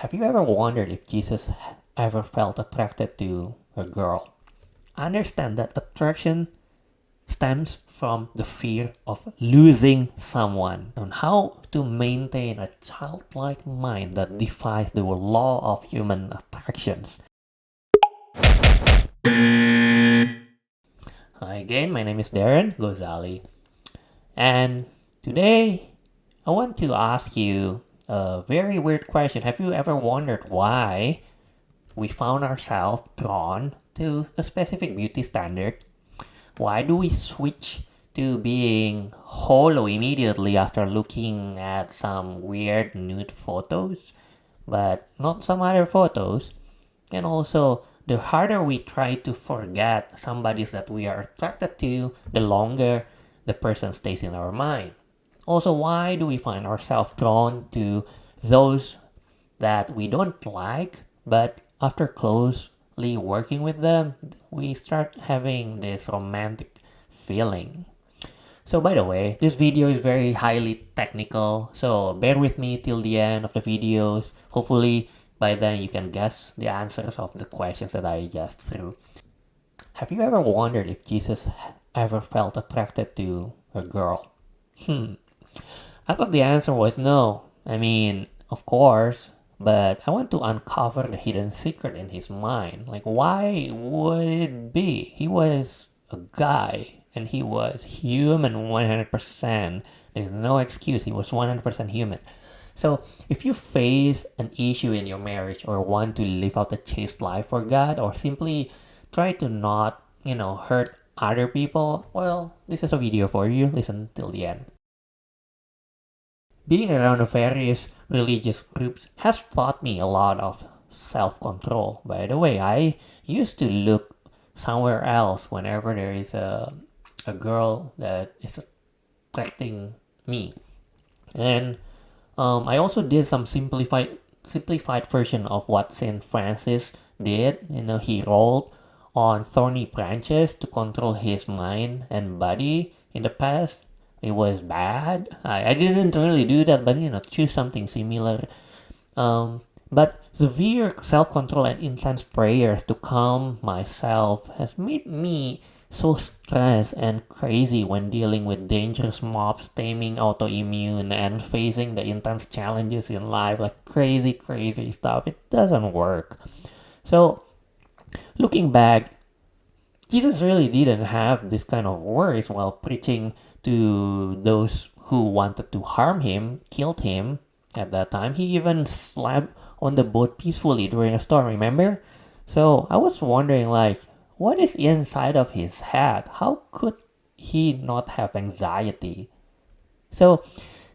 Have you ever wondered if Jesus ever felt attracted to a girl? I understand that attraction stems from the fear of losing someone and how to maintain a childlike mind that defies the law of human attractions. Hi again, my name is Darren Gozali, and today I want to ask you a very weird question. Have you ever wondered why we found ourselves drawn to a specific beauty standard? Why do we switch to being hollow immediately after looking at some weird nude photos, but not some other photos? And also, the harder we try to forget somebody that we are attracted to, the longer the person stays in our mind. Also, why do we find ourselves drawn to those that we don't like, but after closely working with them, we start having this romantic feeling? So by the way, this video is very highly technical, so bear with me till the end of the videos. Hopefully by then you can guess the answers of the questions that I just threw. Have you ever wondered if Jesus ever felt attracted to a girl? I thought the answer was no. I mean, of course, but I want to uncover the hidden secret in his mind. Like, why would it be? He was a guy and he was human 100%. There's no excuse. He was 100% human. So, if you face an issue in your marriage or want to live out a chaste life for God or simply try to not, hurt other people, well, this is a video for you. Listen till the end. Being around the various religious groups has taught me a lot of self-control. By the way, I used to look somewhere else whenever there is a girl that is attracting me. And I also did some simplified version of what Saint Francis did. He rolled on thorny branches to control his mind and body in the past. It was bad. I didn't really do that, but choose something similar. But severe self-control and intense prayers to calm myself has made me so stressed and crazy when dealing with dangerous mobs, taming autoimmune, and facing the intense challenges in life, like crazy stuff. It doesn't work. So, looking back, Jesus really didn't have this kind of worries while preaching to those who wanted to harm him, killed him at that time. He even slept on the boat peacefully during a storm, remember? So I was wondering, like, what is inside of his head? How could he not have anxiety? So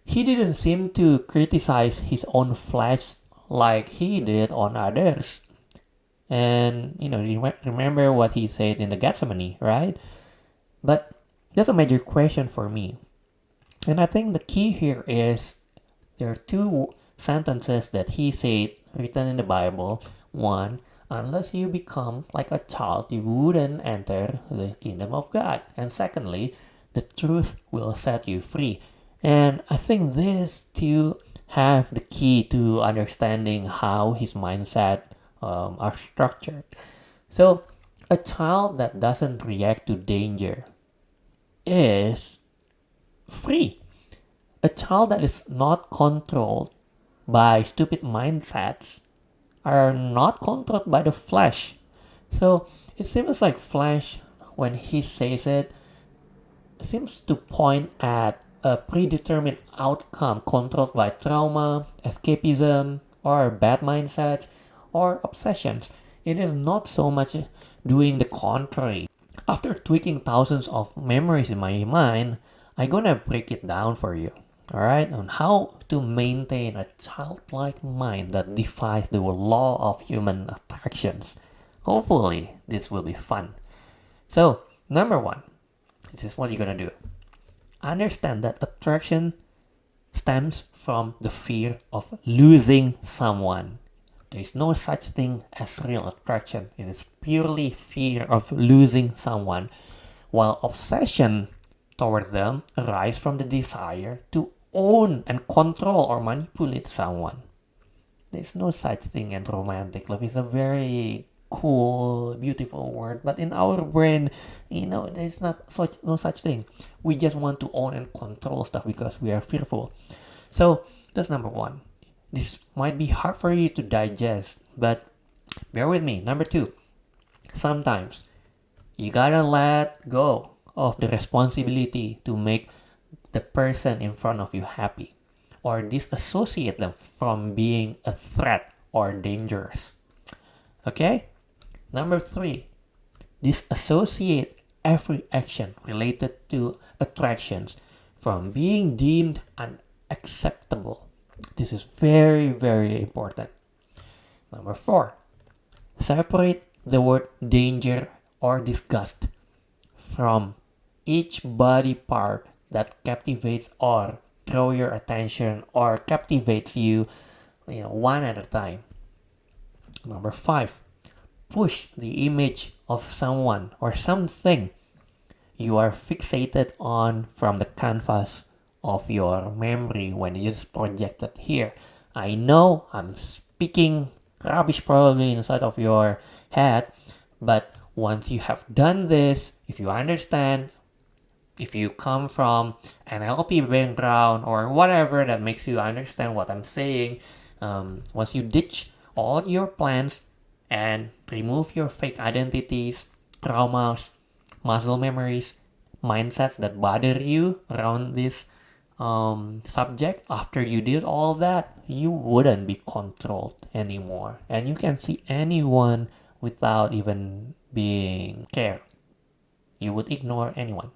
he didn't seem to criticize his own flesh like he did on others. And, remember what he said in the Gethsemane, right? But that's a major question for me. And I think the key here is there are two sentences that he said written in the Bible. One, unless you become like a child, you wouldn't enter the kingdom of God. And secondly, the truth will set you free. And I think these two have the key to understanding how his mindset are structured. So, a child that doesn't react to danger is free. A child that is not controlled by stupid mindsets are not controlled by the flesh. So it seems like flesh, when he says it, seems to point at a predetermined outcome controlled by trauma, escapism, or bad mindsets, or obsessions. It is not so much doing the contrary. After tweaking thousands of memories in my mind, I'm gonna break it down for you, alright, on how to maintain a childlike mind that defies the law of human attractions. Hopefully, this will be fun. So, number one, this is what you're gonna do. Understand that attraction stems from the fear of losing someone. There is no such thing as real attraction. It is purely fear of losing someone, while obsession toward them arises from the desire to own and control or manipulate someone. there's no such thing as romantic love. It's a very cool, beautiful word, but in our brain, there's not such no such thing. We just want to own and control stuff because we are fearful. So that's number one. This might be hard for you to digest, but bear with me. Number two, sometimes you gotta let go of the responsibility to make the person in front of you happy or disassociate them from being a threat or dangerous. Okay? Number three, disassociate every action related to attractions from being deemed unacceptable. This is very, very important. Number four, separate the word danger or disgust from each body part that captivates or draw your attention or captivates you, one at a time. Number five, push the image of someone or something you are fixated on from the canvas of your memory when you just project it here. I know I'm speaking rubbish probably inside of your head, but once you have done this, if you understand, if you come from an NLP background or whatever that makes you understand what I'm saying, once you ditch all your plans and remove your fake identities, traumas, muscle memories, mindsets that bother you around this subject, after you did all that, you wouldn't be controlled anymore. And you can see anyone without even being cared. You would ignore anyone.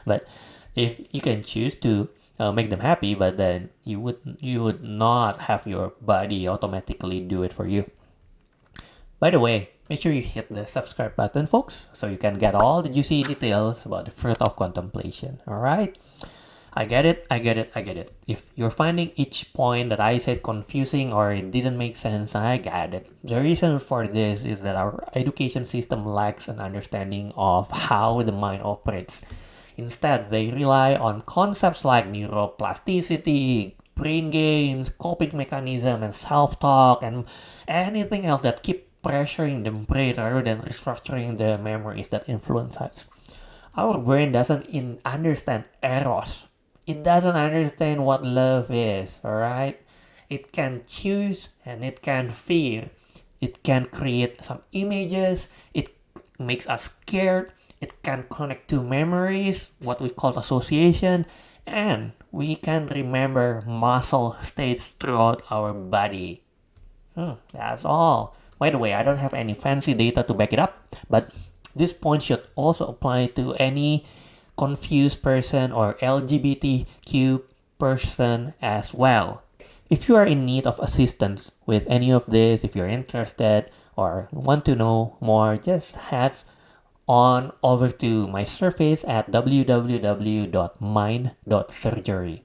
But if you can choose to make them happy, but then you would not have your body automatically do it for you. By the way, make sure you hit the subscribe button, folks, so you can get all the juicy details about the fruit of contemplation. All right? I get it. If you're finding each point that I said confusing or it didn't make sense, I get it. The reason for this is that our education system lacks an understanding of how the mind operates. Instead, they rely on concepts like neuroplasticity, brain games, coping mechanism, and self-talk, and anything else that keep pressuring the brain rather than restructuring the memories that influence us. Our brain doesn't understand eros. It doesn't understand what love is, alright? It can choose and it can fear. It can create some images. It makes us scared. It can connect to memories, what we call association, and we can remember muscle states throughout our body. That's all. By the way, I don't have any fancy data to back it up, but this point should also apply to any confused person or LGBTQ person as well. If you are in need of assistance with any of this, if you're interested or want to know more, just head on over to my surface at www.mind.surgery.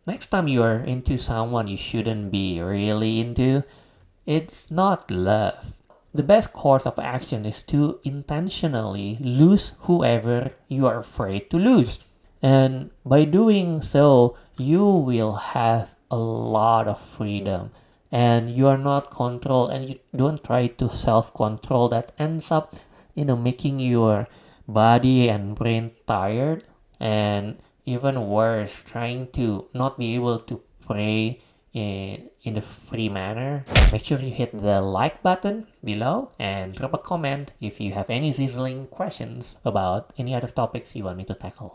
Next time you are into someone you shouldn't be really into, it's not love. The best course of action is to intentionally lose whoever you are afraid to lose. And by doing so, you will have a lot of freedom. And you are not controlled, and you don't try to self-control. That ends up, making your body and brain tired. And even worse, trying to not be able to pray in a free manner. Make sure you hit the like button below and drop a comment if you have any sizzling questions about any other topics you want me to tackle.